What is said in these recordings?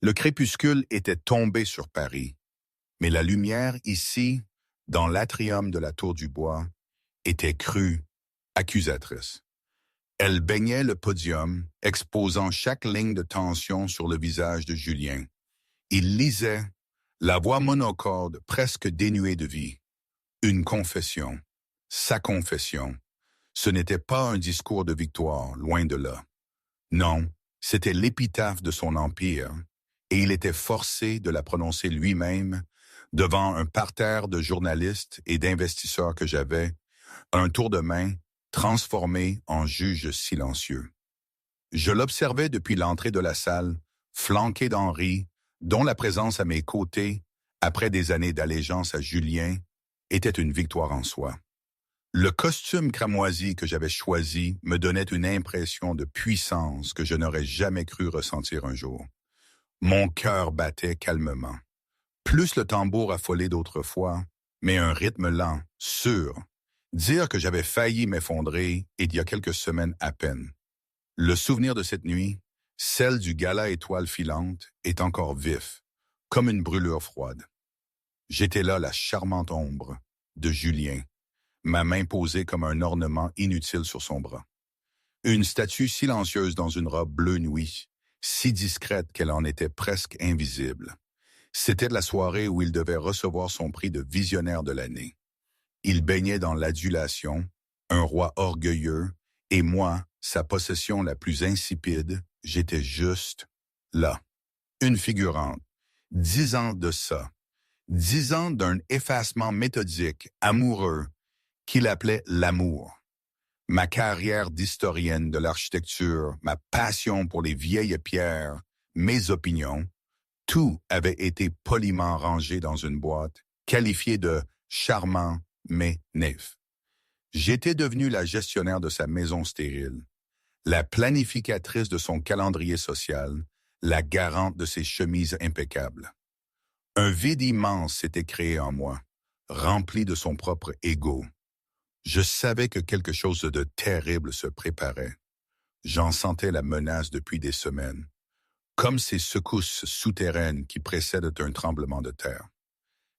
Le crépuscule était tombé sur Paris, mais la lumière ici, dans l'atrium de la Tour du Bois, était crue, accusatrice. Elle baignait le podium, exposant chaque ligne de tension sur le visage de Julien. Il lisait, la voix monocorde presque dénuée de vie. Une confession. Sa confession. Ce n'était pas un discours de victoire, loin de là. Non, c'était l'épitaphe de son empire, et il était forcé de la prononcer lui-même devant un parterre de journalistes et d'investisseurs que j'avais, un tour de main transformé en juge silencieux. Je l'observais depuis l'entrée de la salle, flanqué d'Henri, dont la présence à mes côtés, après des années d'allégeance à Julien, était une victoire en soi. Le costume cramoisi que j'avais choisi me donnait une impression de puissance que je n'aurais jamais cru ressentir un jour. Mon cœur battait calmement. Plus le tambour affolé d'autrefois, mais un rythme lent, sûr. Dire que j'avais failli m'effondrer il y a quelques semaines à peine. Le souvenir de cette nuit, celle du gala étoile filante, est encore vif, comme une brûlure froide. J'étais là, la charmante ombre de Julien, ma main posée comme un ornement inutile sur son bras. Une statue silencieuse dans une robe bleu nuit, si discrète qu'elle en était presque invisible. C'était la soirée où il devait recevoir son prix de visionnaire de l'année. Il baignait dans l'adulation, un roi orgueilleux, et moi, sa possession la plus insipide, j'étais juste là. Une figurante. 10 ans de ça. 10 ans d'un effacement méthodique, amoureux, qu'il appelait l'amour. Ma carrière d'historienne de l'architecture, ma passion pour les vieilles pierres, mes opinions, tout avait été poliment rangé dans une boîte, qualifiée de charmant mais naïf. J'étais devenu la gestionnaire de sa maison stérile, la planificatrice de son calendrier social, la garante de ses chemises impeccables. Un vide immense s'était créé en moi, rempli de son propre ego. Je savais que quelque chose de terrible se préparait. J'en sentais la menace depuis des semaines, comme ces secousses souterraines qui précèdent un tremblement de terre.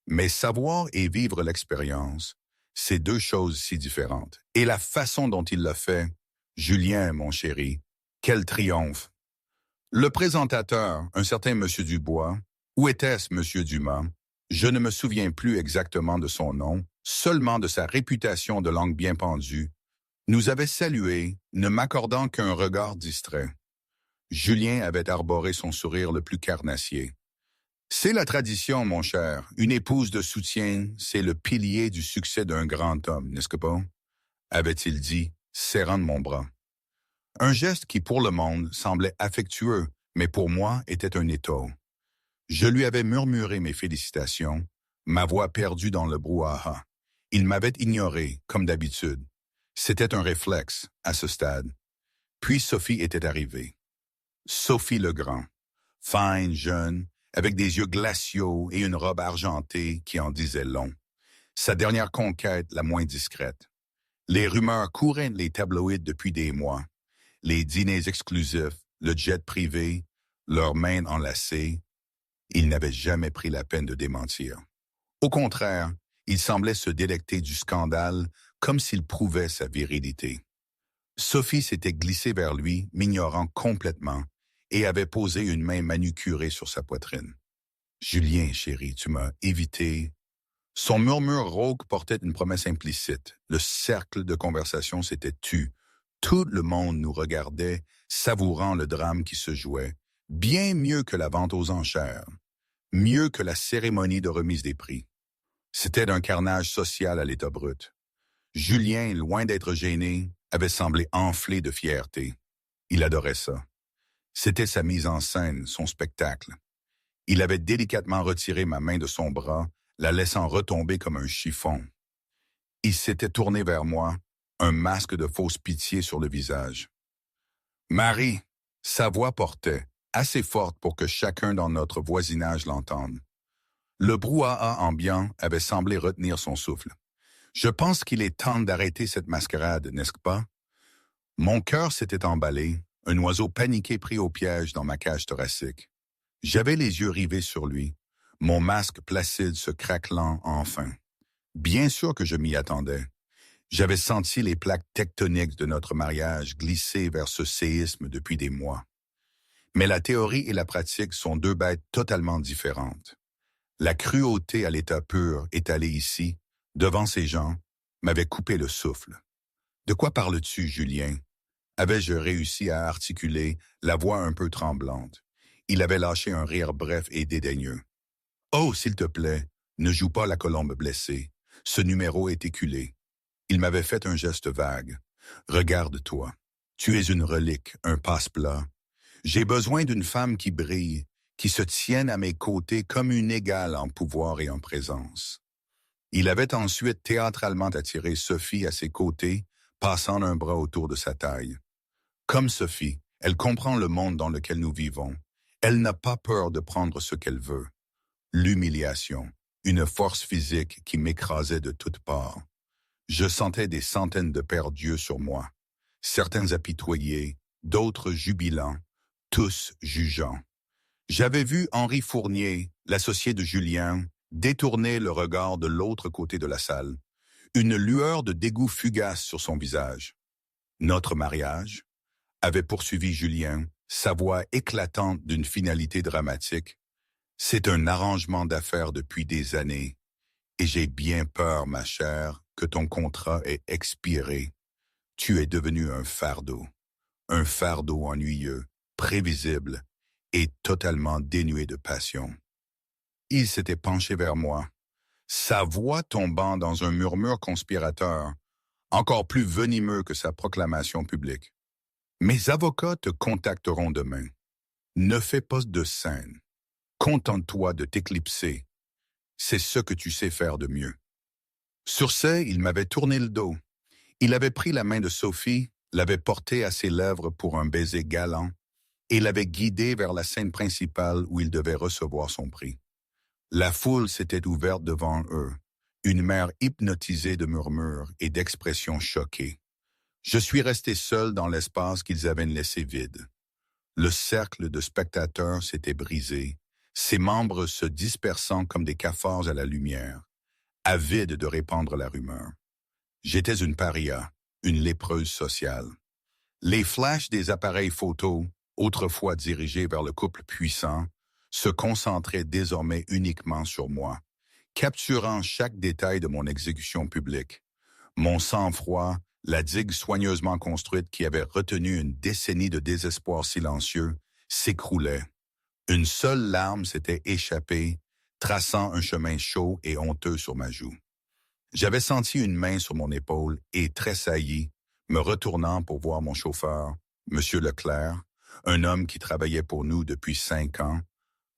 Mais savoir et vivre l'expérience, c'est deux choses si différentes. Et la façon dont il l'a fait, Julien, mon chéri, quel triomphe! Le présentateur, un certain Monsieur Dubois, où était-ce Monsieur Dumas? Je ne me souviens plus exactement de son nom, seulement de sa réputation de langue bien pendue, nous avait salués, ne m'accordant qu'un regard distrait. Julien avait arboré son sourire le plus carnassier. C'est la tradition, mon cher. Une épouse de soutien, c'est le pilier du succès d'un grand homme, n'est-ce que pas? Avait-il dit, serrant de mon bras. Un geste qui, pour le monde, semblait affectueux, mais pour moi était un étau. Je lui avais murmuré mes félicitations, ma voix perdue dans le brouhaha. Il m'avait ignoré, comme d'habitude. C'était un réflexe, à ce stade. Puis Sophie était arrivée. Sophie Legrand, fine, jeune, avec des yeux glaciaux et une robe argentée qui en disait long. Sa dernière conquête, la moins discrète. Les rumeurs couraient les tabloïds depuis des mois. Les dîners exclusifs, le jet privé, leurs mains enlacées. Il n'avait jamais pris la peine de démentir. Au contraire, il semblait se délecter du scandale comme s'il prouvait sa virilité. Sophie s'était glissée vers lui, m'ignorant complètement, et avait posé une main manucurée sur sa poitrine. « Julien, chéri, tu m'as évité. » Son murmure rauque portait une promesse implicite. Le cercle de conversation s'était tu. Tout le monde nous regardait, savourant le drame qui se jouait, bien mieux que la vente aux enchères, mieux que la cérémonie de remise des prix. C'était d'un carnage social à l'état brut. Julien, loin d'être gêné, avait semblé enflé de fierté. Il adorait ça. C'était sa mise en scène, son spectacle. Il avait délicatement retiré ma main de son bras, la laissant retomber comme un chiffon. Il s'était tourné vers moi, un masque de fausse pitié sur le visage. « Marie !» Sa voix portait, assez forte pour que chacun dans notre voisinage l'entende. Le brouhaha ambiant avait semblé retenir son souffle. Je pense qu'il est temps d'arrêter cette mascarade, n'est-ce pas? Mon cœur s'était emballé, un oiseau paniqué pris au piège dans ma cage thoracique. J'avais les yeux rivés sur lui, mon masque placide se craquelant enfin. Bien sûr que je m'y attendais. J'avais senti les plaques tectoniques de notre mariage glisser vers ce séisme depuis des mois. Mais la théorie et la pratique sont deux bêtes totalement différentes. La cruauté à l'état pur étalée ici, devant ces gens, m'avait coupé le souffle. De quoi parles-tu, Julien? Avais-je réussi à articuler, la voix un peu tremblante. Il avait lâché un rire bref et dédaigneux. Oh, s'il te plaît, ne joue pas la colombe blessée. Ce numéro est éculé. Il m'avait fait un geste vague. Regarde-toi. Tu es une relique, un passe-plat. J'ai besoin d'une femme qui brille, qui se tienne à mes côtés comme une égale en pouvoir et en présence. Il avait ensuite théâtralement attiré Sophie à ses côtés, passant un bras autour de sa taille. Comme Sophie, elle comprend le monde dans lequel nous vivons. Elle n'a pas peur de prendre ce qu'elle veut. L'humiliation, une force physique qui m'écrasait de toutes parts. Je sentais des centaines de pères d'yeux sur moi, certains apitoyés, d'autres jubilants, tous jugeants. J'avais vu Henri Fournier, l'associé de Julien, détourner le regard de l'autre côté de la salle, une lueur de dégoût fugace sur son visage. Notre mariage, avait poursuivi Julien, sa voix éclatante d'une finalité dramatique. C'est un arrangement d'affaires depuis des années, et j'ai bien peur, ma chère, que ton contrat ait expiré. Tu es devenu un fardeau ennuyeux, prévisible et totalement dénué de passion. Il s'était penché vers moi, sa voix tombant dans un murmure conspirateur, encore plus venimeux que sa proclamation publique. Mes avocats te contacteront demain. Ne fais pas de scène. Contente-toi de t'éclipser. C'est ce que tu sais faire de mieux. Sur ce, il m'avait tourné le dos. Il avait pris la main de Sophie, l'avait portée à ses lèvres pour un baiser galant, et l'avait guidée vers la scène principale où il devait recevoir son prix. La foule s'était ouverte devant eux, une mer hypnotisée de murmures et d'expressions choquées. Je suis resté seul dans l'espace qu'ils avaient laissé vide. Le cercle de spectateurs s'était brisé, ses membres se dispersant comme des cafards à la lumière, avides de répandre la rumeur. J'étais une paria, une lépreuse sociale. Les flashs des appareils photo, autrefois dirigés vers le couple puissant, se concentraient désormais uniquement sur moi, capturant chaque détail de mon exécution publique. Mon sang-froid, la digue soigneusement construite qui avait retenu une décennie de désespoir silencieux, s'écroulait. Une seule larme s'était échappée, traçant un chemin chaud et honteux sur ma joue. J'avais senti une main sur mon épaule et tressailli, me retournant pour voir mon chauffeur, M. Leclerc, un homme qui travaillait pour nous depuis 5 ans,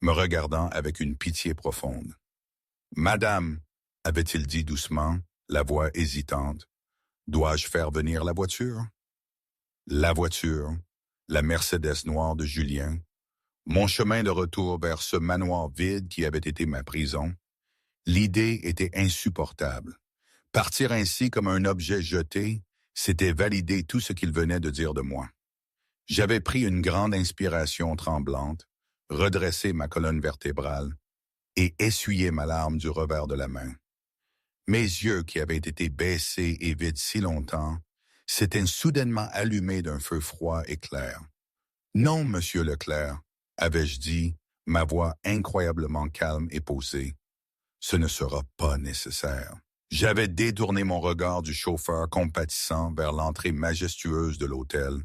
me regardant avec une pitié profonde. « Madame, avait-il dit doucement, la voix hésitante, dois-je faire venir la voiture? » La voiture, la Mercedes noire de Julien, mon chemin de retour vers ce manoir vide qui avait été ma prison. L'idée était insupportable. Partir ainsi comme un objet jeté, c'était valider tout ce qu'il venait de dire de moi. J'avais pris une grande inspiration tremblante, redressé ma colonne vertébrale et essuyé ma larme du revers de la main. Mes yeux, qui avaient été baissés et vides si longtemps, s'étaient soudainement allumés d'un feu froid et clair. « Non, monsieur Leclerc, avais-je dit, ma voix incroyablement calme et posée. Ce ne sera pas nécessaire. » J'avais détourné mon regard du chauffeur compatissant vers l'entrée majestueuse de l'hôtel,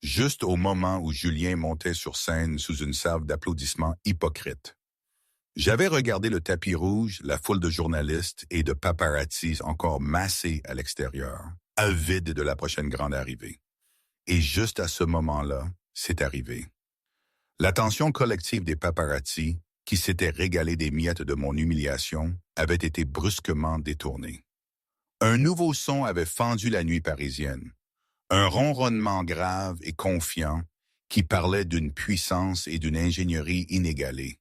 juste au moment où Julien montait sur scène sous une salve d'applaudissements hypocrites. J'avais regardé le tapis rouge, la foule de journalistes et de paparazzis encore massés à l'extérieur, avides de la prochaine grande arrivée. Et juste à ce moment-là, c'est arrivé. L'attention collective des paparazzis, qui s'étaient régalés des miettes de mon humiliation, avait été brusquement détournée. Un nouveau son avait fendu la nuit parisienne, un ronronnement grave et confiant qui parlait d'une puissance et d'une ingénierie inégalées.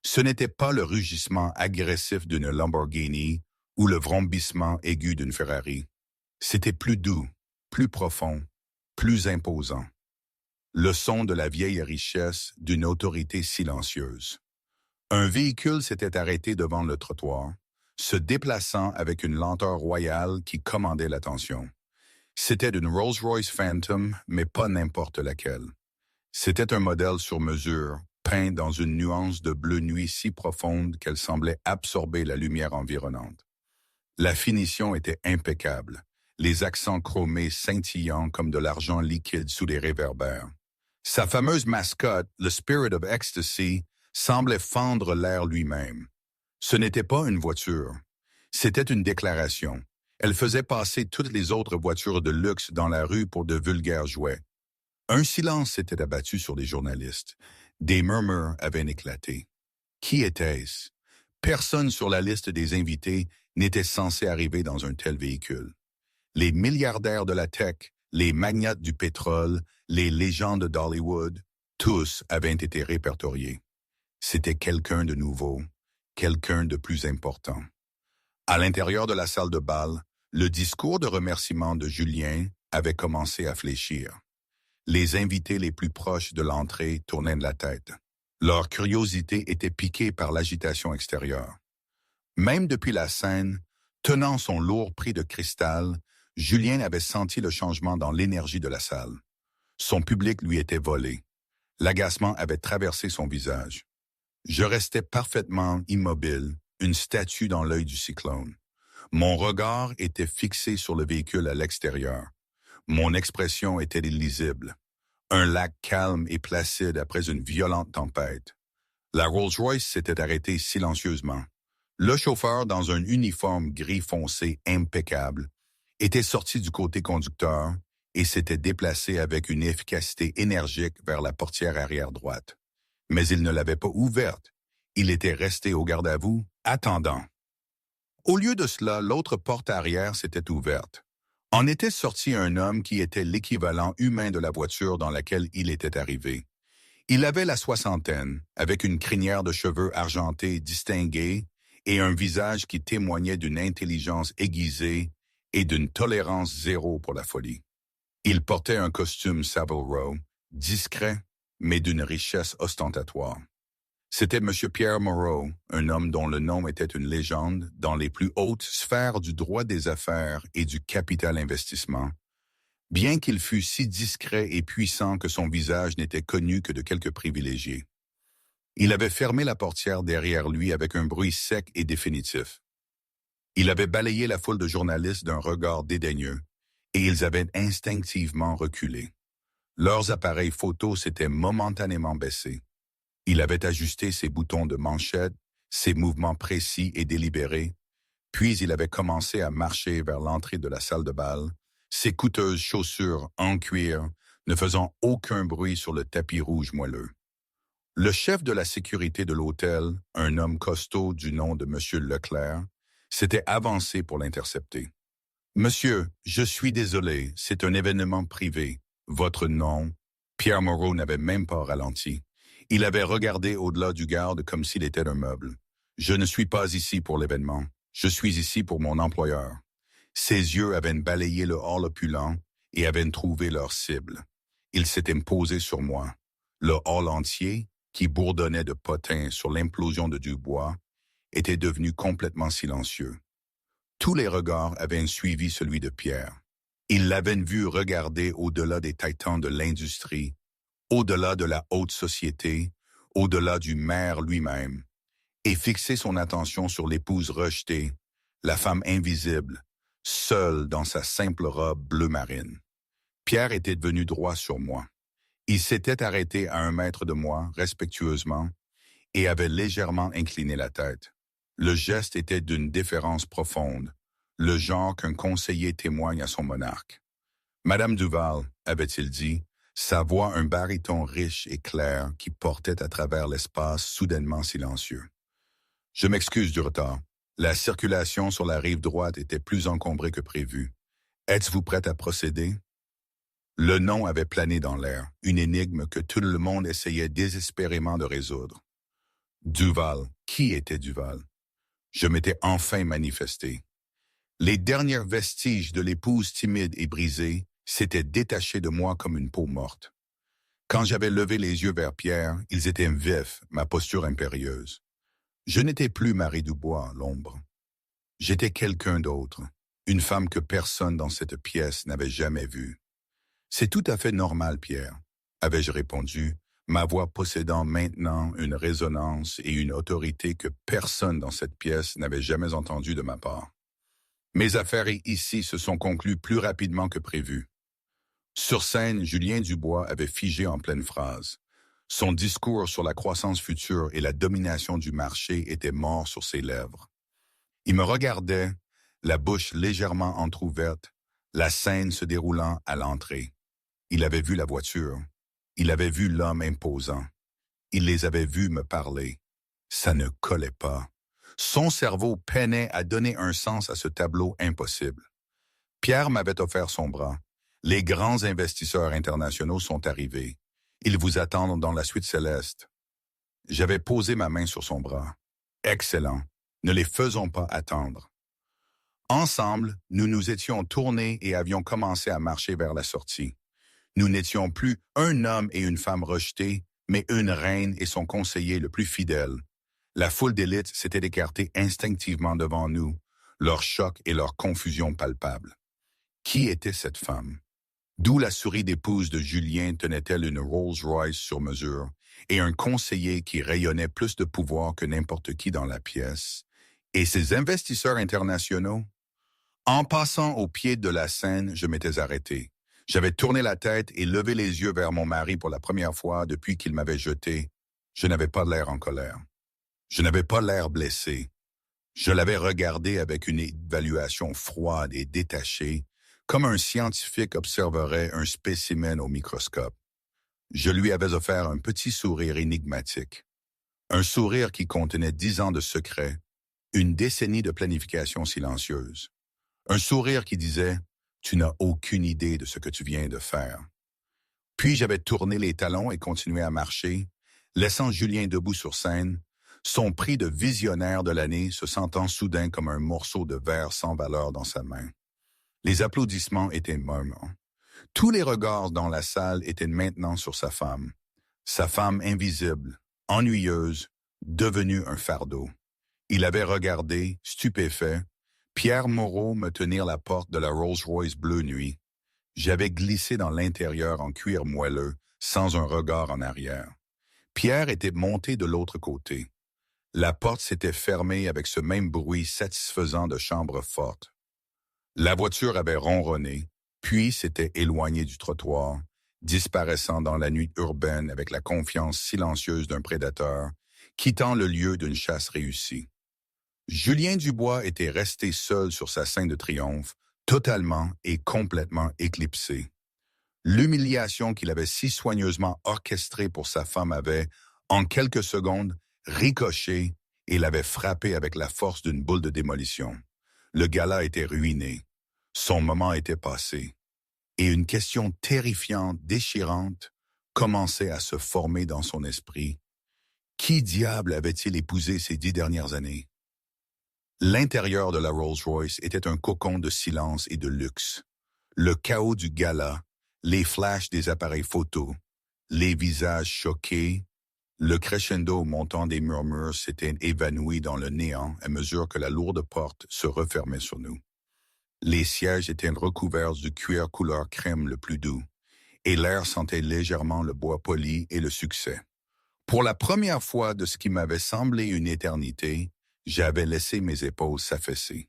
Ce n'était pas le rugissement agressif d'une Lamborghini ou le vrombissement aigu d'une Ferrari. C'était plus doux, plus profond, plus imposant. Leçon de la vieille richesse d'une autorité silencieuse. Un véhicule s'était arrêté devant le trottoir, se déplaçant avec une lenteur royale qui commandait l'attention. C'était une Rolls-Royce Phantom, mais pas n'importe laquelle. C'était un modèle sur mesure, peint dans une nuance de bleu nuit si profonde qu'elle semblait absorber la lumière environnante. La finition était impeccable, les accents chromés scintillants comme de l'argent liquide sous les réverbères. Sa fameuse mascotte, le Spirit of Ecstasy, semblait fendre l'air lui-même. Ce n'était pas une voiture, c'était une déclaration. Elle faisait passer toutes les autres voitures de luxe dans la rue pour de vulgaires jouets. Un silence s'était abattu sur les journalistes. Des murmures avaient éclaté. Qui était-ce? Personne sur la liste des invités n'était censé arriver dans un tel véhicule. Les milliardaires de la tech, les magnates du pétrole, les légendes d'Hollywood, tous avaient été répertoriés. C'était quelqu'un de nouveau, quelqu'un de plus important. À l'intérieur de la salle de bal, le discours de remerciement de Julien avait commencé à fléchir. Les invités les plus proches de l'entrée tournaient de la tête. Leur curiosité était piquée par l'agitation extérieure. Même depuis la scène, tenant son lourd prix de cristal, Julien avait senti le changement dans l'énergie de la salle. Son public lui était volé. L'agacement avait traversé son visage. Je restais parfaitement immobile, une statue dans l'œil du cyclone. Mon regard était fixé sur le véhicule à l'extérieur. Mon expression était illisible. Un lac calme et placide après une violente tempête. La Rolls-Royce s'était arrêtée silencieusement. Le chauffeur, dans un uniforme gris foncé impeccable, était sorti du côté conducteur et s'était déplacé avec une efficacité énergique vers la portière arrière droite. Mais il ne l'avait pas ouverte. Il était resté au garde-à-vous, attendant. Au lieu de cela, l'autre porte arrière s'était ouverte. En était sorti un homme qui était l'équivalent humain de la voiture dans laquelle il était arrivé. Il avait la soixantaine, avec une crinière de cheveux argentés distinguée et un visage qui témoignait d'une intelligence aiguisée et d'une tolérance zéro pour la folie. Il portait un costume Savile Row, discret, mais d'une richesse ostentatoire. C'était M. Pierre Moreau, un homme dont le nom était une légende dans les plus hautes sphères du droit des affaires et du capital investissement, bien qu'il fût si discret et puissant que son visage n'était connu que de quelques privilégiés. Il avait fermé la portière derrière lui avec un bruit sec et définitif. Il avait balayé la foule de journalistes d'un regard dédaigneux, et ils avaient instinctivement reculé. Leurs appareils photos s'étaient momentanément baissés. Il avait ajusté ses boutons de manchette, ses mouvements précis et délibérés, puis il avait commencé à marcher vers l'entrée de la salle de bal, ses coûteuses chaussures en cuir ne faisant aucun bruit sur le tapis rouge moelleux. Le chef de la sécurité de l'hôtel, un homme costaud du nom de M. Leclerc, s'était avancé pour l'intercepter. « Monsieur, je suis désolé, c'est un événement privé. Votre nom… » Pierre Moreau n'avait même pas ralenti. Il avait regardé au-delà du garde comme s'il était un meuble. « Je ne suis pas ici pour l'événement. Je suis ici pour mon employeur. » Ses yeux avaient balayé le hall opulent et avaient trouvé leur cible. Ils s'étaient posés sur moi. Le hall entier, qui bourdonnait de potins sur l'implosion de Dubois, était devenu complètement silencieux. Tous les regards avaient suivi celui de Pierre. Ils l'avaient vu regarder au-delà des titans de l'industrie, au-delà de la haute société, au-delà du maire lui-même, et fixer son attention sur l'épouse rejetée, la femme invisible, seule dans sa simple robe bleu marine. Pierre était devenu droit sur moi. Il s'était arrêté à 1 mètre de moi, respectueusement, et avait légèrement incliné la tête. Le geste était d'une déférence profonde, le genre qu'un conseiller témoigne à son monarque. « Madame Duval », avait-il dit, sa voix un baryton riche et clair qui portait à travers l'espace soudainement silencieux. « Je m'excuse du retard. La circulation sur la rive droite était plus encombrée que prévu. Êtes-vous prête à procéder? » Le nom avait plané dans l'air, une énigme que tout le monde essayait désespérément de résoudre. Duval, qui était Duval? Je m'étais enfin manifesté. Les derniers vestiges de l'épouse timide et brisée s'étaient détachés de moi comme une peau morte. Quand j'avais levé les yeux vers Pierre, ils étaient vifs, ma posture impérieuse. Je n'étais plus Marie Dubois, l'ombre. J'étais quelqu'un d'autre, une femme que personne dans cette pièce n'avait jamais vue. C'est tout à fait normal, Pierre, avais-je répondu, ma voix possédant maintenant une résonance et une autorité que personne dans cette pièce n'avait jamais entendue de ma part. Mes affaires ici se sont conclues plus rapidement que prévu. Sur scène, Julien Dubois avait figé en pleine phrase. Son discours sur la croissance future et la domination du marché était mort sur ses lèvres. Il me regardait, la bouche légèrement entr'ouverte, la scène se déroulant à l'entrée. Il avait vu la voiture. Il avait vu l'homme imposant. Il les avait vus me parler. Ça ne collait pas. Son cerveau peinait à donner un sens à ce tableau impossible. Pierre m'avait offert son bras. Les grands investisseurs internationaux sont arrivés. Ils vous attendent dans la suite céleste. J'avais posé ma main sur son bras. Excellent. Ne les faisons pas attendre. Ensemble, nous nous étions tournés et avions commencé à marcher vers la sortie. Nous n'étions plus un homme et une femme rejetés, mais une reine et son conseiller le plus fidèle. La foule d'élite s'était écartée instinctivement devant nous, leur choc et leur confusion palpables. Qui était cette femme? D'où la souris d'épouse de Julien tenait-elle une Rolls-Royce sur mesure et un conseiller qui rayonnait plus de pouvoir que n'importe qui dans la pièce? Et ces investisseurs internationaux? En passant au pied de la scène, je m'étais arrêté. J'avais tourné la tête et levé les yeux vers mon mari pour la première fois depuis qu'il m'avait jeté. Je n'avais pas l'air en colère. Je n'avais pas l'air blessé. Je l'avais regardé avec une évaluation froide et détachée, comme un scientifique observerait un spécimen au microscope. Je lui avais offert un petit sourire énigmatique. Un sourire qui contenait 10 ans de secrets, une décennie de planification silencieuse. Un sourire qui disait « Tu n'as aucune idée de ce que tu viens de faire ». Puis j'avais tourné les talons et continué à marcher, laissant Julien debout sur scène, son prix de visionnaire de l'année se sentant soudain comme un morceau de verre sans valeur dans sa main. Les applaudissements étaient murmures. Tous les regards dans la salle étaient maintenant sur sa femme invisible, ennuyeuse, devenue un fardeau. Il avait regardé, stupéfait, Pierre Moreau me tenir la porte de la Rolls-Royce Bleu Nuit. J'avais glissé dans l'intérieur en cuir moelleux, sans un regard en arrière. Pierre était monté de l'autre côté. La porte s'était fermée avec ce même bruit satisfaisant de chambre forte. La voiture avait ronronné, puis s'était éloignée du trottoir, disparaissant dans la nuit urbaine avec la confiance silencieuse d'un prédateur, quittant le lieu d'une chasse réussie. Julien Dubois était resté seul sur sa scène de triomphe, totalement et complètement éclipsé. L'humiliation qu'il avait si soigneusement orchestrée pour sa femme avait, en quelques secondes, ricoché et l'avait frappé avec la force d'une boule de démolition. Le gala était ruiné. Son moment était passé. Et une question terrifiante, déchirante, commençait à se former dans son esprit. Qui diable avait-il épousé ces 10 dernières années? L'intérieur de la Rolls-Royce était un cocon de silence et de luxe. Le chaos du gala, les flashs des appareils photos, les visages choqués, le crescendo montant des murmures s'était évanoui dans le néant à mesure que la lourde porte se refermait sur nous. Les sièges étaient recouverts du cuir couleur crème le plus doux, et l'air sentait légèrement le bois poli et le succès. Pour la première fois de ce qui m'avait semblé une éternité, j'avais laissé mes épaules s'affaisser.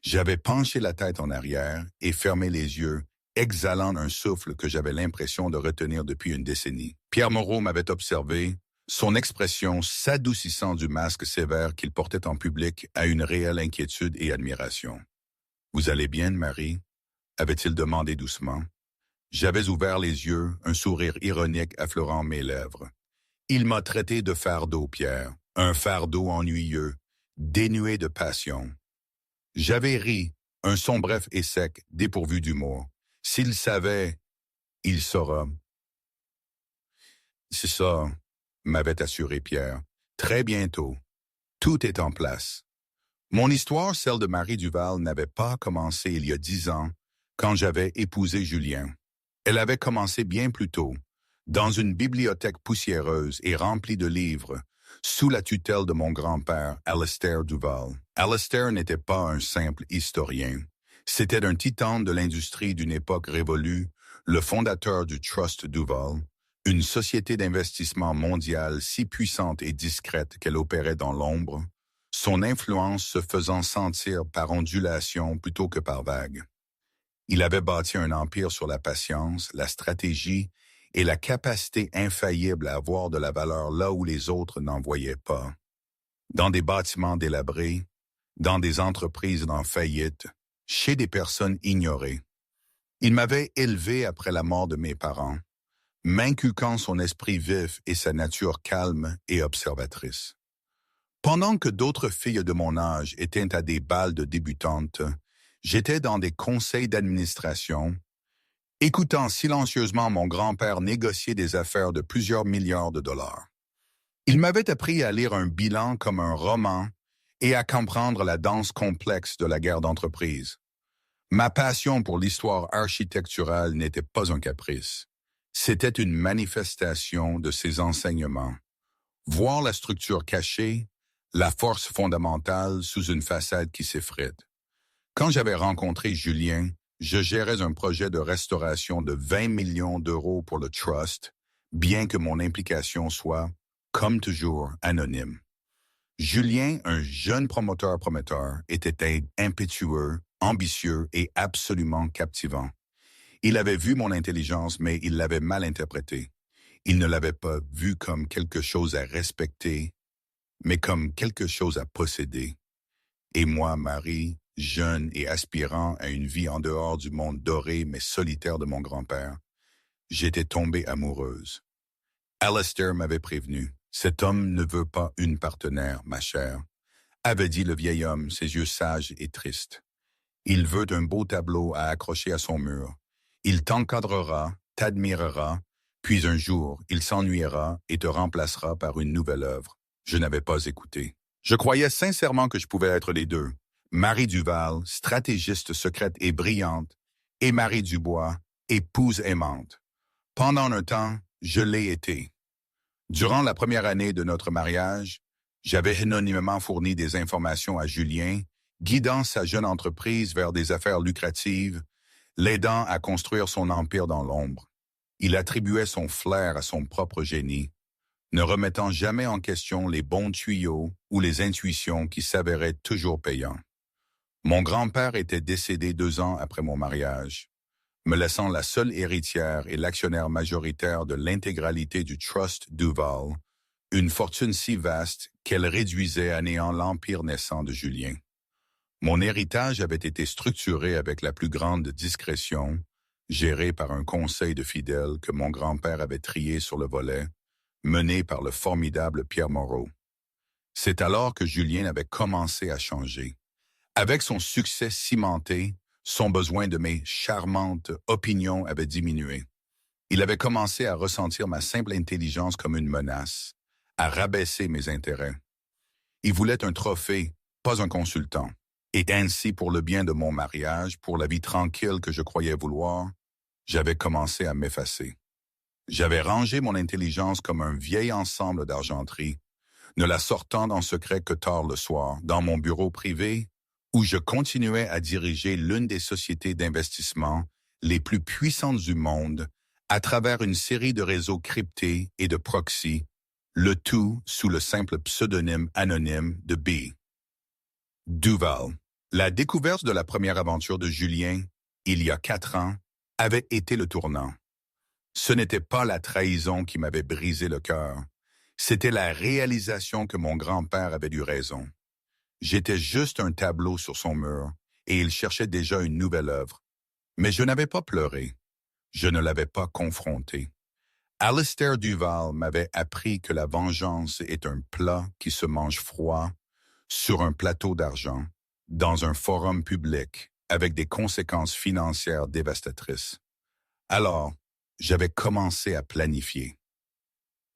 J'avais penché la tête en arrière et fermé les yeux, exhalant un souffle que j'avais l'impression de retenir depuis une décennie. Pierre Moreau m'avait observé, son expression s'adoucissant du masque sévère qu'il portait en public à une réelle inquiétude et admiration. « Vous allez bien, Marie ?» avait-il demandé doucement. J'avais ouvert les yeux, un sourire ironique affleurant mes lèvres. Il m'a traité de fardeau, Pierre, un fardeau ennuyeux, dénué de passion. J'avais ri, un son bref et sec, dépourvu d'humour. S'il savait, il saura. C'est ça, m'avait assuré Pierre. Très bientôt. Tout est en place. Mon histoire, celle de Marie Duval, n'avait pas commencé il y a 10 ans, quand j'avais épousé Julien. Elle avait commencé bien plus tôt, dans une bibliothèque poussiéreuse et remplie de livres, sous la tutelle de mon grand-père, Alistair Duval. Alistair n'était pas un simple historien. C'était un titan de l'industrie d'une époque révolue, le fondateur du Trust Duval, une société d'investissement mondiale si puissante et discrète qu'elle opérait dans l'ombre, son influence se faisant sentir par ondulation plutôt que par vagues. Il avait bâti un empire sur la patience, la stratégie et la capacité infaillible à avoir de la valeur là où les autres n'en voyaient pas. Dans des bâtiments délabrés, dans des entreprises en faillite, chez des personnes ignorées. Il m'avait élevé après la mort de mes parents, m'inculquant son esprit vif et sa nature calme et observatrice. Pendant que d'autres filles de mon âge étaient à des bals de débutantes, j'étais dans des conseils d'administration, écoutant silencieusement mon grand-père négocier des affaires de plusieurs milliards de dollars. Il m'avait appris à lire un bilan comme un roman et à comprendre la danse complexe de la guerre d'entreprise. Ma passion pour l'histoire architecturale n'était pas un caprice. C'était une manifestation de ses enseignements. Voir la structure cachée, la force fondamentale sous une façade qui s'effrite. Quand j'avais rencontré Julien, je gérais un projet de restauration de 20 millions d'euros pour le Trust, bien que mon implication soit, comme toujours, anonyme. Julien, un jeune promoteur prometteur, était impétueux, ambitieux et absolument captivant. Il avait vu mon intelligence, mais il l'avait mal interprétée. Il ne l'avait pas vue comme quelque chose à respecter, mais comme quelque chose à posséder. Et moi, Marie, jeune et aspirant à une vie en dehors du monde doré mais solitaire de mon grand-père, j'étais tombée amoureuse. Alistair m'avait prévenu. « Cet homme ne veut pas une partenaire, ma chère, » avait dit le vieil homme, ses yeux sages et tristes. « Il veut un beau tableau à accrocher à son mur. Il t'encadrera, t'admirera, puis un jour, il s'ennuiera et te remplacera par une nouvelle œuvre. » Je n'avais pas écouté. Je croyais sincèrement que je pouvais être les deux. Marie Duval, stratégiste secrète et brillante, et Marie Dubois, épouse aimante. Pendant un temps, je l'ai été. Durant la première année de notre mariage, j'avais anonymement fourni des informations à Julien, guidant sa jeune entreprise vers des affaires lucratives, l'aidant à construire son empire dans l'ombre. Il attribuait son flair à son propre génie, ne remettant jamais en question les bons tuyaux ou les intuitions qui s'avéraient toujours payants. Mon grand-père était décédé 2 ans après mon mariage, me laissant la seule héritière et l'actionnaire majoritaire de l'intégralité du Trust Duval, une fortune si vaste qu'elle réduisait à néant l'empire naissant de Julien. Mon héritage avait été structuré avec la plus grande discrétion, géré par un conseil de fidèles que mon grand-père avait trié sur le volet, mené par le formidable Pierre Moreau. C'est alors que Julien avait commencé à changer. Avec son succès cimenté, son besoin de mes charmantes opinions avait diminué. Il avait commencé à ressentir ma simple intelligence comme une menace, à rabaisser mes intérêts. Il voulait un trophée, pas un consultant. Et ainsi, pour le bien de mon mariage, pour la vie tranquille que je croyais vouloir, j'avais commencé à m'effacer. J'avais rangé mon intelligence comme un vieil ensemble d'argenterie, ne la sortant en secret que tard le soir, dans mon bureau privé, où je continuais à diriger l'une des sociétés d'investissement les plus puissantes du monde à travers une série de réseaux cryptés et de proxys, le tout sous le simple pseudonyme anonyme de B. Duval. La découverte de la première aventure de Julien, il y a 4 ans, avait été le tournant. Ce n'était pas la trahison qui m'avait brisé le cœur, c'était la réalisation que mon grand-père avait eu raison. J'étais juste un tableau sur son mur, et il cherchait déjà une nouvelle œuvre. Mais je n'avais pas pleuré. Je ne l'avais pas confronté. Alistair Duval m'avait appris que la vengeance est un plat qui se mange froid, sur un plateau d'argent, dans un forum public, avec des conséquences financières dévastatrices. Alors, j'avais commencé à planifier.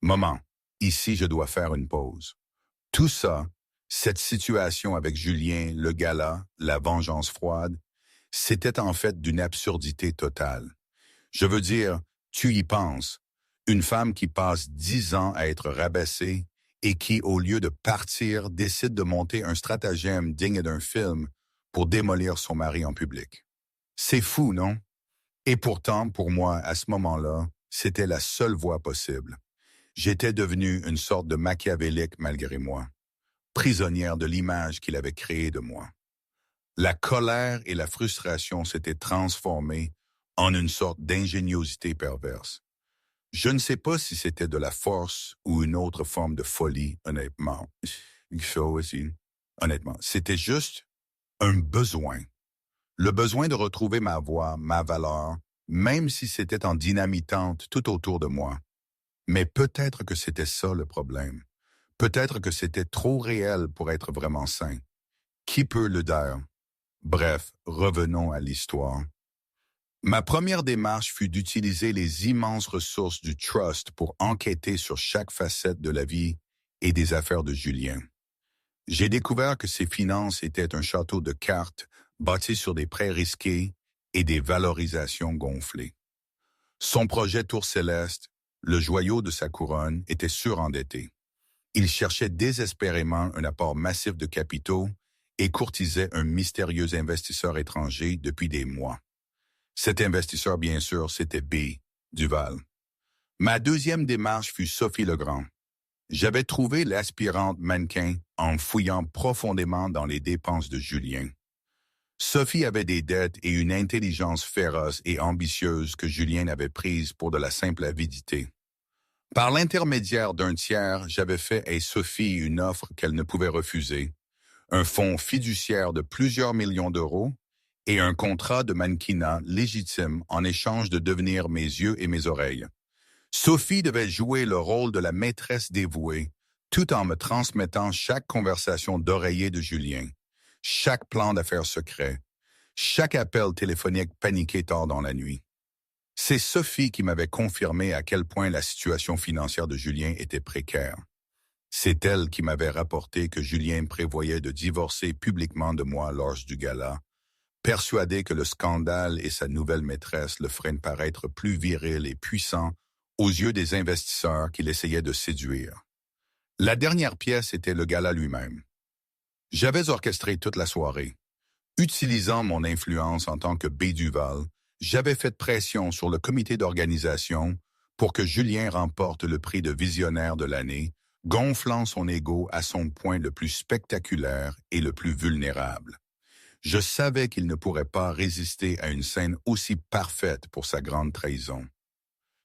Moment, ici je dois faire une pause. Tout ça, cette situation avec Julien, le gala, la vengeance froide, c'était en fait d'une absurdité totale. Je veux dire, tu y penses, Une femme qui passe 10 ans à être rabaissée et qui, au lieu de partir, décide de monter un stratagème digne d'un film pour démolir son mari en public. C'est fou, non? Et pourtant, pour moi, à ce moment-là, c'était la seule voie possible. J'étais devenu une sorte de machiavélique malgré moi, prisonnière de l'image qu'il avait créée de moi. La colère et la frustration s'étaient transformées en une sorte d'ingéniosité perverse. Je ne sais pas si c'était de la force ou une autre forme de folie, honnêtement. Ça aussi, honnêtement. C'était juste un besoin. Le besoin de retrouver ma voix, ma valeur, même si c'était en dynamitante tout autour de moi. Mais peut-être que c'était ça le problème. Peut-être que c'était trop réel pour être vraiment sain. Qui peut le dire? Bref, revenons à l'histoire. Ma première démarche fut d'utiliser les immenses ressources du Trust pour enquêter sur chaque facette de la vie et des affaires de Julien. J'ai découvert que ses finances étaient un château de cartes bâti sur des prêts risqués et des valorisations gonflées. Son projet Tour Céleste, le joyau de sa couronne, était surendetté. Il cherchait désespérément un apport massif de capitaux et courtisait un mystérieux investisseur étranger depuis des mois. Cet investisseur, bien sûr, c'était B. Duval. Ma deuxième démarche fut Sophie Legrand. J'avais trouvé l'aspirante mannequin en fouillant profondément dans les dépenses de Julien. Sophie avait des dettes et une intelligence féroce et ambitieuse que Julien avait prise pour de la simple avidité. Par l'intermédiaire d'un tiers, j'avais fait à Sophie une offre qu'elle ne pouvait refuser, un fonds fiduciaire de plusieurs millions d'euros et un contrat de mannequinat légitime en échange de devenir mes yeux et mes oreilles. Sophie devait jouer le rôle de la maîtresse dévouée, tout en me transmettant chaque conversation d'oreiller de Julien, chaque plan d'affaires secret, chaque appel téléphonique paniqué tard dans la nuit. C'est Sophie qui m'avait confirmé à quel point la situation financière de Julien était précaire. C'est elle qui m'avait rapporté que Julien prévoyait de divorcer publiquement de moi lors du gala, persuadé que le scandale et sa nouvelle maîtresse le feraient paraître plus viril et puissant aux yeux des investisseurs qu'il essayait de séduire. La dernière pièce était le gala lui-même. J'avais orchestré toute la soirée. Utilisant mon influence en tant que B. Duval, j'avais fait pression sur le comité d'organisation pour que Julien remporte le prix de visionnaire de l'année, gonflant son ego à son point le plus spectaculaire et le plus vulnérable. Je savais qu'il ne pourrait pas résister à une scène aussi parfaite pour sa grande trahison.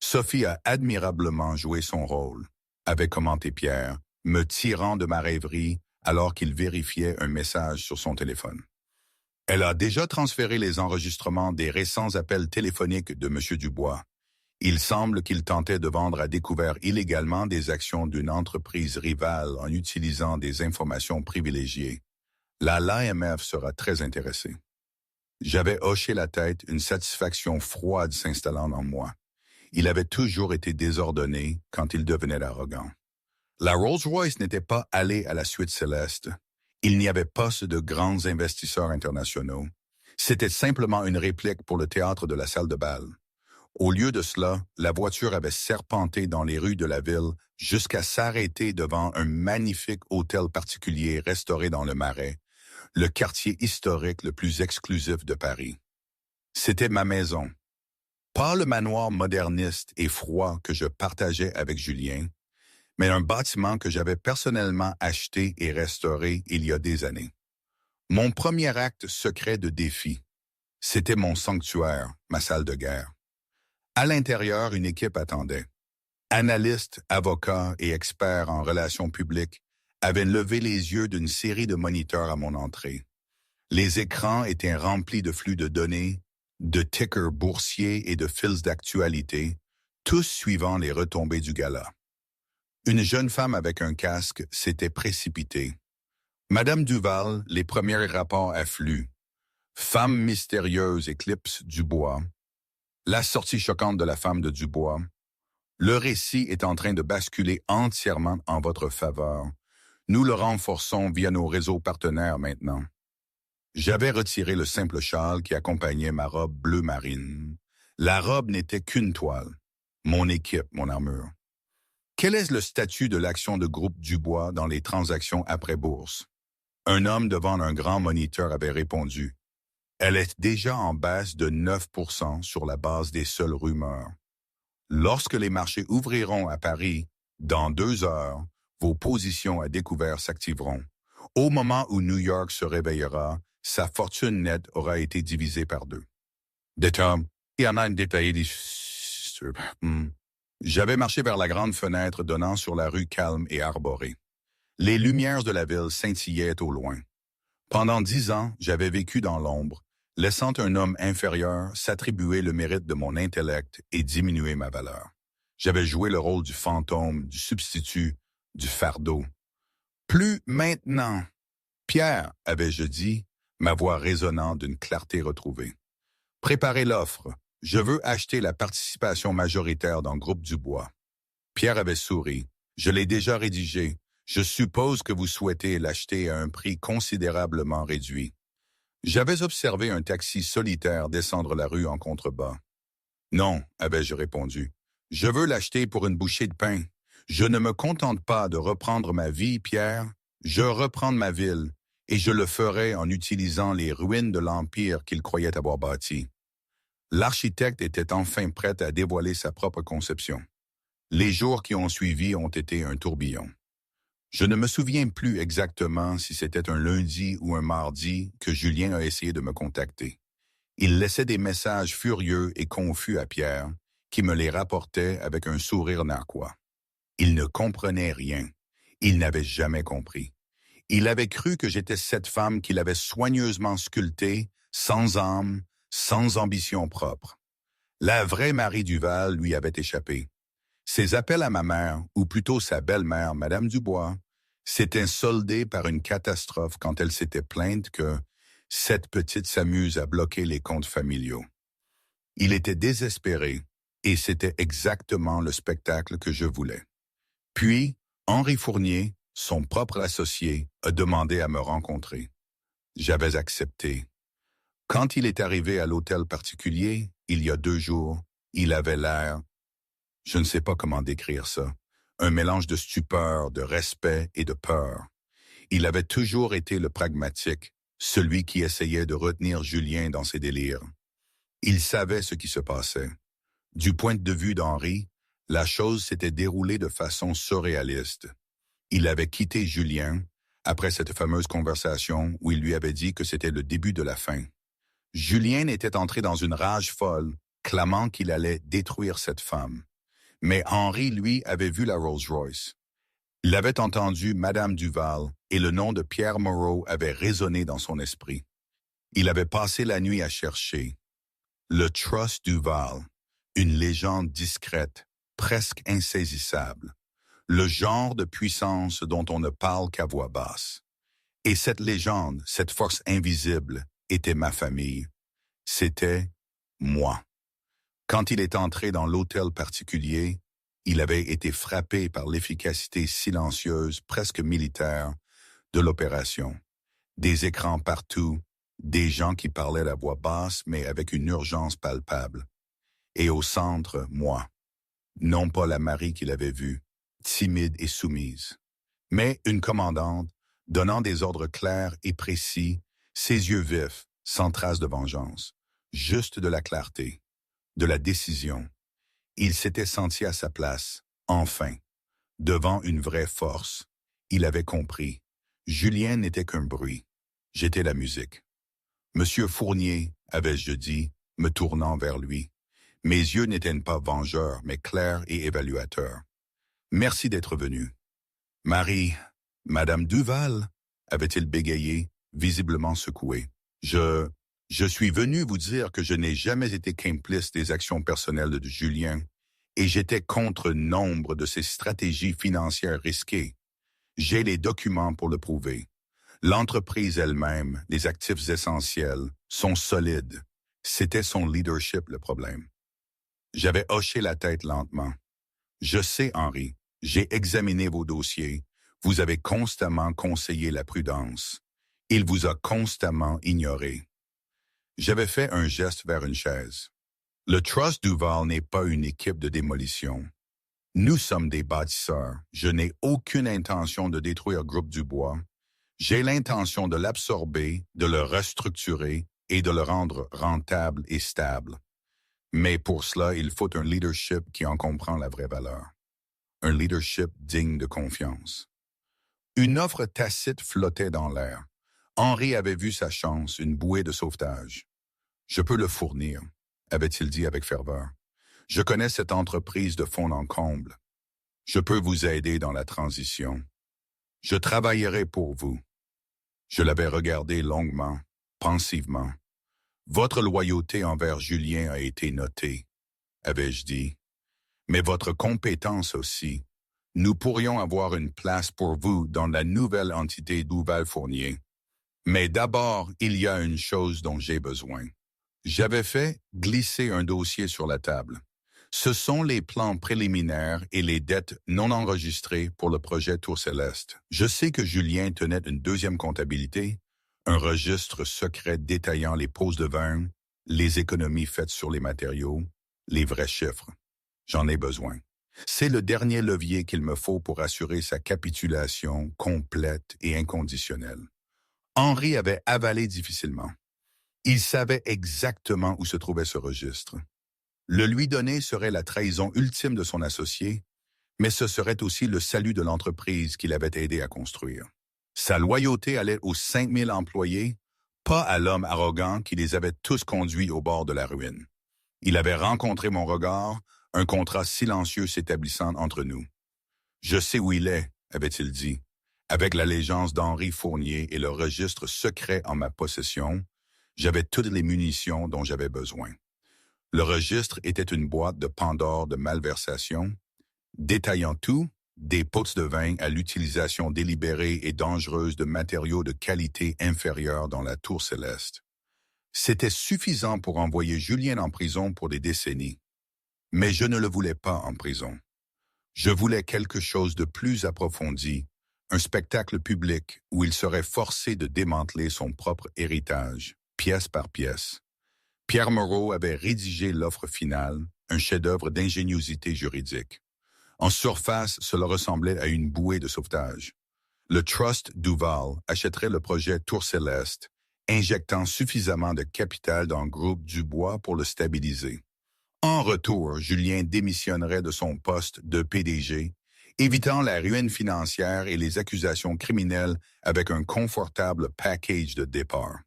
Sophie a admirablement joué son rôle, avait commenté Pierre, me tirant de ma rêverie alors qu'il vérifiait un message sur son téléphone. Elle a déjà transféré les enregistrements des récents appels téléphoniques de M. Dubois. Il semble qu'il tentait de vendre à découvert illégalement des actions d'une entreprise rivale en utilisant des informations privilégiées. L'AMF sera très intéressée. J'avais hoché la tête, une satisfaction froide s'installant en moi. Il avait toujours été désordonné quand il devenait arrogant. La Rolls-Royce n'était pas allée à la suite céleste. Il n'y avait pas de grands investisseurs internationaux. C'était simplement une réplique pour le théâtre de la salle de bal. Au lieu de cela, la voiture avait serpenté dans les rues de la ville jusqu'à s'arrêter devant un magnifique hôtel particulier restauré dans le Marais, le quartier historique le plus exclusif de Paris. C'était ma maison. Pas le manoir moderniste et froid que je partageais avec Julien, mais un bâtiment que j'avais personnellement acheté et restauré il y a des années. Mon premier acte secret de défi, c'était mon sanctuaire, ma salle de guerre. À l'intérieur, une équipe attendait. Analystes, avocats et experts en relations publiques avaient levé les yeux d'une série de moniteurs à mon entrée. Les écrans étaient remplis de flux de données, de tickers boursiers et de fils d'actualité, tous suivant les retombées du gala. Une jeune femme avec un casque s'était précipitée. Madame Duval, les premiers rapports affluent. Femme mystérieuse éclipse Dubois. La sortie choquante de la femme de Dubois. Le récit est en train de basculer entièrement en votre faveur. Nous le renforçons via nos réseaux partenaires maintenant. J'avais retiré le simple châle qui accompagnait ma robe bleu marine. La robe n'était qu'une toile. Mon équipe, mon armure. Quel est le statut de l'action de groupe Dubois dans les transactions après bourse? Un homme devant un grand moniteur avait répondu. Elle est déjà en baisse de 9% sur la base des seules rumeurs. Lorsque les marchés ouvriront à Paris, dans 2 heures, vos positions à découvert s'activeront. Au moment où New York se réveillera, sa fortune nette aura été divisée par 2. Il y en a une détaillée. J'avais marché vers la grande fenêtre donnant sur la rue calme et arborée. Les lumières de la ville scintillaient au loin. Pendant 10 ans, j'avais vécu dans l'ombre, laissant un homme inférieur s'attribuer le mérite de mon intellect et diminuer ma valeur. J'avais joué le rôle du fantôme, du substitut, du fardeau. Plus maintenant. Pierre, avais-je dit, ma voix résonnant d'une clarté retrouvée. Préparez l'offre. Je veux acheter la participation majoritaire dans Groupe Dubois. Pierre avait souri. Je l'ai déjà rédigé. Je suppose que vous souhaitez l'acheter à un prix considérablement réduit. J'avais observé un taxi solitaire descendre la rue en contrebas. Non, avais-je répondu. Je veux l'acheter pour une bouchée de pain. Je ne me contente pas de reprendre ma vie, Pierre. Je reprends ma ville, et je le ferai en utilisant les ruines de l'empire qu'il croyait avoir bâti. L'architecte était enfin prêt à dévoiler sa propre conception. Les jours qui ont suivi ont été un tourbillon. Je ne me souviens plus exactement si c'était un lundi ou un mardi que Julien a essayé de me contacter. Il laissait des messages furieux et confus à Pierre, qui me les rapportait avec un sourire narquois. Il ne comprenait rien. Il n'avait jamais compris. Il avait cru que j'étais cette femme qu'il avait soigneusement sculptée, sans âme, sans ambition propre. La vraie Marie Duval lui avait échappé. Ses appels à ma mère, ou plutôt sa belle-mère, Madame Dubois, s'étaient soldés par une catastrophe quand elle s'était plainte que cette petite s'amuse à bloquer les comptes familiaux. Il était désespéré, et c'était exactement le spectacle que je voulais. Puis, Henri Fournier, son propre associé, a demandé à me rencontrer. J'avais accepté. Quand il est arrivé à l'hôtel particulier, il y a 2 jours, il avait l'air, je ne sais pas comment décrire ça, un mélange de stupeur, de respect et de peur. Il avait toujours été le pragmatique, celui qui essayait de retenir Julien dans ses délires. Il savait ce qui se passait. Du point de vue d'Henri, la chose s'était déroulée de façon surréaliste. Il avait quitté Julien après cette fameuse conversation où il lui avait dit que c'était le début de la fin. Julien était entré dans une rage folle, clamant qu'il allait détruire cette femme. Mais Henri, lui, avait vu la Rolls-Royce. Il avait entendu Madame Duval et le nom de Pierre Moreau avait résonné dans son esprit. Il avait passé la nuit à chercher. Le Trust Duval, une légende discrète, presque insaisissable. Le genre de puissance dont on ne parle qu'à voix basse. Et cette légende, cette force invisible, était ma famille. C'était moi. Quand il est entré dans l'hôtel particulier, il avait été frappé par l'efficacité silencieuse, presque militaire, de l'opération. Des écrans partout, des gens qui parlaient à voix basse mais avec une urgence palpable. Et au centre, moi. Non pas la Marie qu'il avait vue, timide et soumise, mais une commandante, donnant des ordres clairs et précis, ses yeux vifs, sans trace de vengeance, juste de la clarté, de la décision. Il s'était senti à sa place, enfin, devant une vraie force. Il avait compris. Julien n'était qu'un bruit. J'étais la musique. Monsieur Fournier, avais-je dit, me tournant vers lui. Mes yeux n'étaient pas vengeurs, mais clairs et évaluateurs. Merci d'être venu. Marie, Madame Duval, avait-il bégayé, visiblement secoué. Je suis venu vous dire que je n'ai jamais été complice des actions personnelles de Julien, et j'étais contre nombre de ses stratégies financières risquées. J'ai les documents pour le prouver. L'entreprise elle-même, les actifs essentiels, sont solides. C'était son leadership le problème. J'avais hoché la tête lentement. Je sais, Henri, j'ai examiné vos dossiers. Vous avez constamment conseillé la prudence. Il vous a constamment ignoré. J'avais fait un geste vers une chaise. Le Trust Duval n'est pas une équipe de démolition. Nous sommes des bâtisseurs. Je n'ai aucune intention de détruire Groupe Dubois. J'ai l'intention de l'absorber, de le restructurer et de le rendre rentable et stable. Mais pour cela, il faut un leadership qui en comprend la vraie valeur. Un leadership digne de confiance. Une offre tacite flottait dans l'air. Henri avait vu sa chance, une bouée de sauvetage. « Je peux le fournir », avait-il dit avec ferveur. « Je connais cette entreprise de fond en comble. Je peux vous aider dans la transition. Je travaillerai pour vous. » Je l'avais regardé longuement, pensivement. « Votre loyauté envers Julien a été notée, » avais-je dit. « Mais votre compétence aussi. Nous pourrions avoir une place pour vous dans la nouvelle entité Duval-Fournier. Mais d'abord, il y a une chose dont j'ai besoin. » J'avais fait glisser un dossier sur la table. Ce sont les plans préliminaires et les dettes non enregistrées pour le projet Tour Céleste. Je sais que Julien tenait une deuxième comptabilité, un registre secret détaillant les pauses de vin, les économies faites sur les matériaux, les vrais chiffres. J'en ai besoin. C'est le dernier levier qu'il me faut pour assurer sa capitulation complète et inconditionnelle. Henri avait avalé difficilement. Il savait exactement où se trouvait ce registre. Le lui donner serait la trahison ultime de son associé, mais ce serait aussi le salut de l'entreprise qu'il avait aidé à construire. Sa loyauté allait aux 5000 employés, pas à l'homme arrogant qui les avait tous conduits au bord de la ruine. Il avait rencontré mon regard, un contrat silencieux s'établissant entre nous. « Je sais où il est », avait-il dit. Avec l'allégeance d'Henri Fournier et le registre secret en ma possession, j'avais toutes les munitions dont j'avais besoin. Le registre était une boîte de Pandore de malversation, détaillant tout, des pots de vin à l'utilisation délibérée et dangereuse de matériaux de qualité inférieure dans la Tour Céleste. C'était suffisant pour envoyer Julien en prison pour des décennies. Mais je ne le voulais pas en prison. Je voulais quelque chose de plus approfondi, un spectacle public où il serait forcé de démanteler son propre héritage, pièce par pièce. Pierre Moreau avait rédigé l'offre finale, un chef-d'œuvre d'ingéniosité juridique. En surface, cela ressemblait à une bouée de sauvetage. Le Trust Duval achèterait le projet Tour Céleste, injectant suffisamment de capital dans le groupe Dubois pour le stabiliser. En retour, Julien démissionnerait de son poste de PDG, évitant la ruine financière et les accusations criminelles avec un confortable package de départ.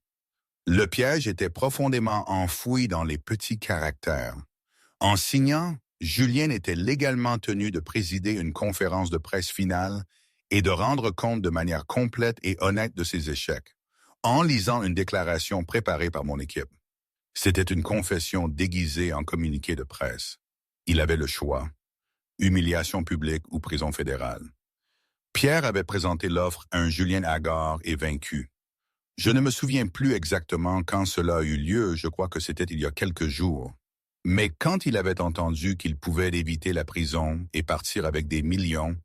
Le piège était profondément enfoui dans les petits caractères. En signant, Julien était légalement tenu de présider une conférence de presse finale et de rendre compte de manière complète et honnête de ses échecs, en lisant une déclaration préparée par mon équipe. C'était une confession déguisée en communiqué de presse. Il avait le choix, humiliation publique ou prison fédérale. Pierre avait présenté l'offre à un Julien hagard et vaincu. Je ne me souviens plus exactement quand cela a eu lieu, je crois que c'était il y a quelques jours. Mais quand il avait entendu qu'il pouvait éviter la prison et partir avec des millions,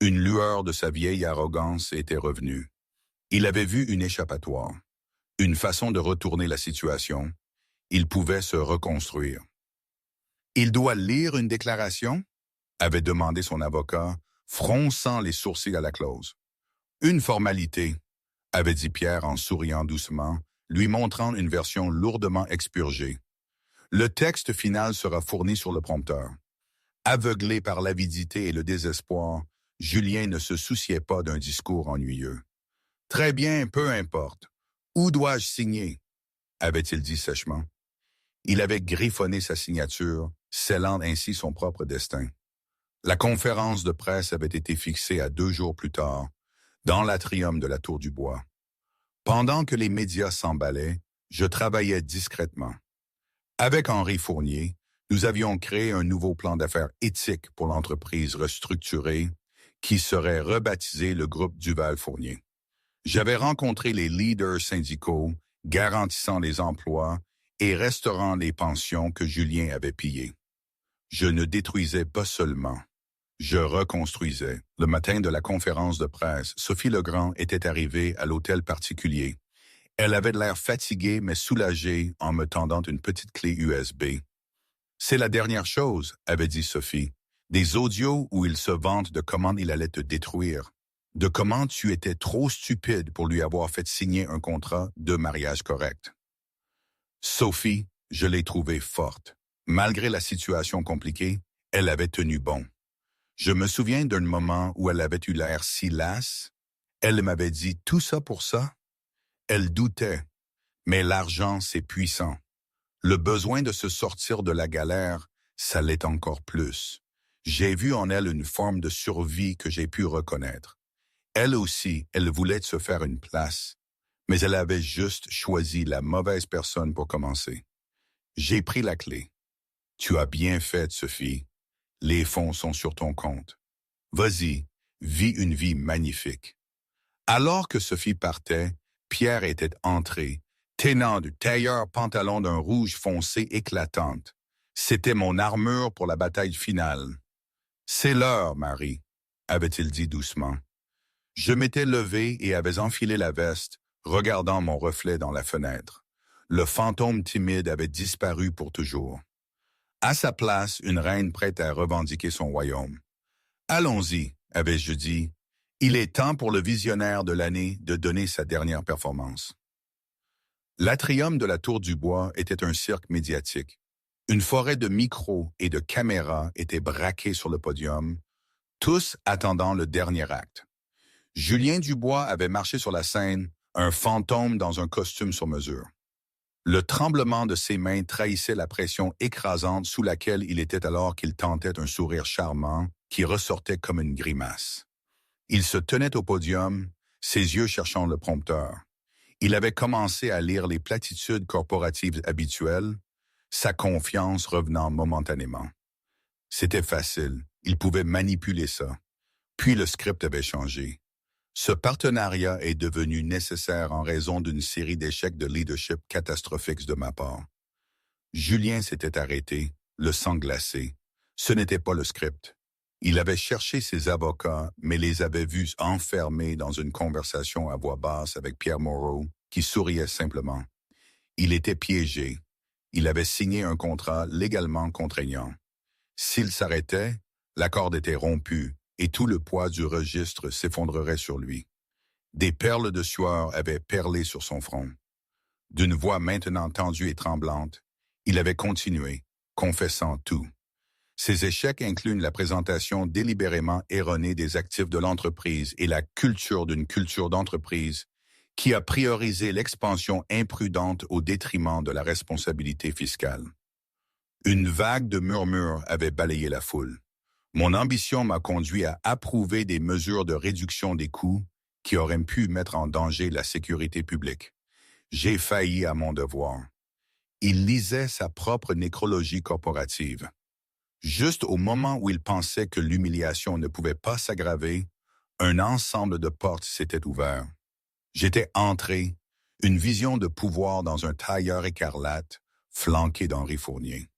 une lueur de sa vieille arrogance était revenue. Il avait vu une échappatoire, une façon de retourner la situation. Il pouvait se reconstruire. « Il doit lire une déclaration ?» avait demandé son avocat, fronçant les sourcils à la close. « Une formalité », avait dit Pierre en souriant doucement, lui montrant une version lourdement expurgée. Le texte final sera fourni sur le prompteur. Aveuglé par l'avidité et le désespoir, Julien ne se souciait pas d'un discours ennuyeux. « Très bien, peu importe. Où dois-je signer ?» avait-il dit sèchement. Il avait griffonné sa signature, scellant ainsi son propre destin. La conférence de presse avait été fixée à 2 jours plus tard, dans l'atrium de la Tour du Bois. Pendant que les médias s'emballaient, je travaillais discrètement. Avec Henri Fournier, nous avions créé un nouveau plan d'affaires éthique pour l'entreprise restructurée qui serait rebaptisé le groupe Duval-Fournier. J'avais rencontré les leaders syndicaux garantissant les emplois et restaurant les pensions que Julien avait pillées. Je ne détruisais pas seulement, je reconstruisais. Le matin de la conférence de presse, Sophie Legrand était arrivée à l'hôtel particulier. Elle avait l'air fatiguée mais soulagée en me tendant une petite clé USB. C'est la dernière chose, avait dit Sophie. Des audios où il se vante de comment il allait te détruire, de comment tu étais trop stupide pour lui avoir fait signer un contrat de mariage correct. Sophie, je l'ai trouvée forte. Malgré la situation compliquée, elle avait tenu bon. Je me souviens d'un moment où elle avait eu l'air si lasse. Elle m'avait dit « tout ça pour ça ». Elle doutait, mais l'argent, c'est puissant. Le besoin de se sortir de la galère, ça l'est encore plus. J'ai vu en elle une forme de survie que j'ai pu reconnaître. Elle aussi, elle voulait se faire une place, mais elle avait juste choisi la mauvaise personne pour commencer. J'ai pris la clé. Tu as bien fait, Sophie. Les fonds sont sur ton compte. Vas-y, vis une vie magnifique. Alors que Sophie partait, Pierre était entré, tenant du tailleur pantalon d'un rouge foncé éclatante. C'était mon armure pour la bataille finale. C'est l'heure, Marie, avait-il dit doucement. Je m'étais levé et avais enfilé la veste, regardant mon reflet dans la fenêtre. Le fantôme timide avait disparu pour toujours. À sa place, une reine prête à revendiquer son royaume. Allons-y, avais-je dit. Il est temps pour le visionnaire de l'année de donner sa dernière performance. L'atrium de la Tour du Bois était un cirque médiatique. Une forêt de micros et de caméras était braquée sur le podium, tous attendant le dernier acte. Julien Dubois avait marché sur la scène, un fantôme dans un costume sur mesure. Le tremblement de ses mains trahissait la pression écrasante sous laquelle il était alors qu'il tentait un sourire charmant qui ressortait comme une grimace. Il se tenait au podium, ses yeux cherchant le prompteur. Il avait commencé à lire les platitudes corporatives habituelles, sa confiance revenant momentanément. C'était facile, il pouvait manipuler ça. Puis le script avait changé. Ce partenariat est devenu nécessaire en raison d'une série d'échecs de leadership catastrophiques de ma part. Julien s'était arrêté, le sang glacé. Ce n'était pas le script. Il avait cherché ses avocats, mais les avait vus enfermés dans une conversation à voix basse avec Pierre Moreau, qui souriait simplement. Il était piégé. Il avait signé un contrat légalement contraignant. S'il s'arrêtait, la corde était rompue et tout le poids du registre s'effondrerait sur lui. Des perles de sueur avaient perlé sur son front. D'une voix maintenant tendue et tremblante, il avait continué, confessant tout. Ces échecs incluent la présentation délibérément erronée des actifs de l'entreprise et la culture d'une culture d'entreprise qui a priorisé l'expansion imprudente au détriment de la responsabilité fiscale. Une vague de murmures avait balayé la foule. Mon ambition m'a conduit à approuver des mesures de réduction des coûts qui auraient pu mettre en danger la sécurité publique. J'ai failli à mon devoir. Il lisait sa propre nécrologie corporative. Juste au moment où il pensait que l'humiliation ne pouvait pas s'aggraver, un ensemble de portes s'était ouvert. J'étais entré, une vision de pouvoir dans un tailleur écarlate, flanqué d'Henri Fournier.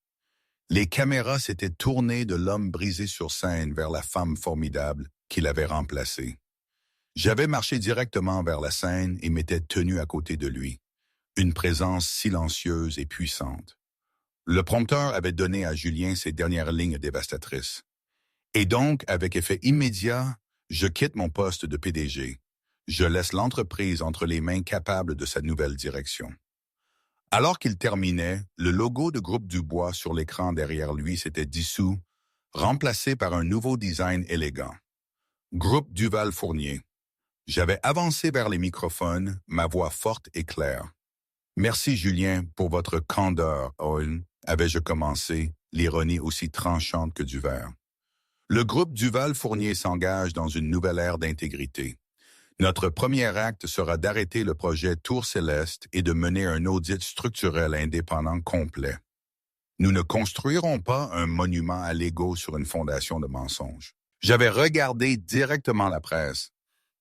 Les caméras s'étaient tournées de l'homme brisé sur scène vers la femme formidable qui l'avait remplacé. J'avais marché directement vers la scène et m'étais tenu à côté de lui, une présence silencieuse et puissante. Le prompteur avait donné à Julien ses dernières lignes dévastatrices. Et donc, avec effet immédiat, je quitte mon poste de PDG. Je laisse l'entreprise entre les mains capables de sa nouvelle direction. Alors qu'il terminait, le logo de Groupe Dubois sur l'écran derrière lui s'était dissous, remplacé par un nouveau design élégant. Groupe Duval-Fournier. J'avais avancé vers les microphones, ma voix forte et claire. « Merci Julien pour votre candeur, Owen », avais-je commencé, l'ironie aussi tranchante que du verre. Le groupe Duval-Fournier s'engage dans une nouvelle ère d'intégrité. Notre premier acte sera d'arrêter le projet Tour Céleste et de mener un audit structurel indépendant complet. Nous ne construirons pas un monument à l'ego sur une fondation de mensonges. J'avais regardé directement la presse.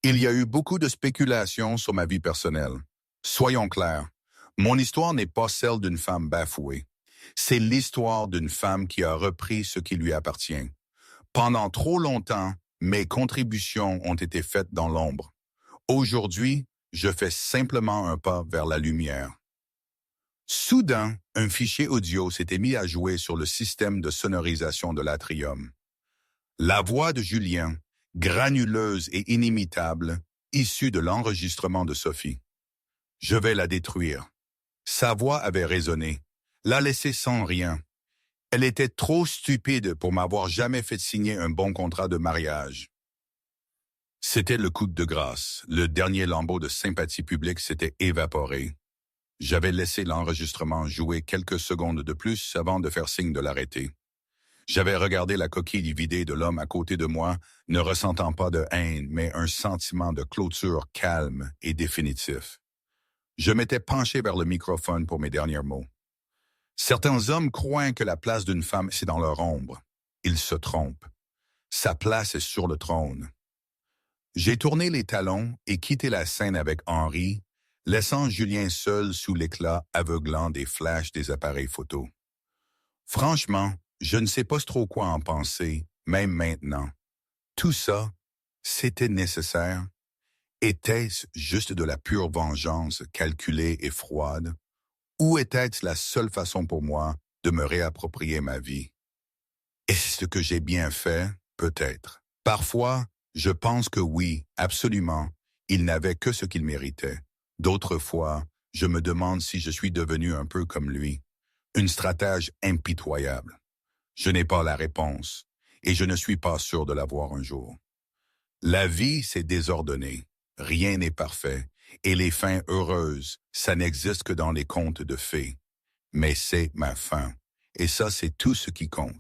Il y a eu beaucoup de spéculations sur ma vie personnelle. Soyons clairs, mon histoire n'est pas celle d'une femme bafouée. C'est l'histoire d'une femme qui a repris ce qui lui appartient. Pendant trop longtemps, mes contributions ont été faites dans l'ombre. Aujourd'hui, je fais simplement un pas vers la lumière. Soudain, un fichier audio s'était mis à jouer sur le système de sonorisation de l'atrium. La voix de Julien, granuleuse et inimitable, issue de l'enregistrement de Sophie. Je vais la détruire. Sa voix avait résonné, la laissé sans rien. Elle était trop stupide pour m'avoir jamais fait signer un bon contrat de mariage. C'était le coup de grâce. Le dernier lambeau de sympathie publique s'était évaporé. J'avais laissé l'enregistrement jouer quelques secondes de plus avant de faire signe de l'arrêter. J'avais regardé la coquille vidée de l'homme à côté de moi, ne ressentant pas de haine, mais un sentiment de clôture calme et définitif. Je m'étais penché vers le microphone pour mes derniers mots. Certains hommes croient que la place d'une femme, c'est dans leur ombre. Ils se trompent. Sa place est sur le trône. J'ai tourné les talons et quitté la scène avec Henri, laissant Julien seul sous l'éclat aveuglant des flashs des appareils photo. Franchement, je ne sais pas trop quoi en penser, même maintenant. Tout ça, c'était nécessaire. Était-ce juste de la pure vengeance calculée et froide? Ou était-ce la seule façon pour moi de me réapproprier ma vie? Est-ce que j'ai bien fait? Peut-être. Parfois, je pense que oui, absolument, il n'avait que ce qu'il méritait. D'autres fois, je me demande si je suis devenu un peu comme lui, une stratège impitoyable. Je n'ai pas la réponse, et je ne suis pas sûr de l'avoir un jour. La vie, c'est désordonné, rien n'est parfait, et les fins heureuses, ça n'existe que dans les contes de fées. Mais c'est ma fin, et ça, c'est tout ce qui compte.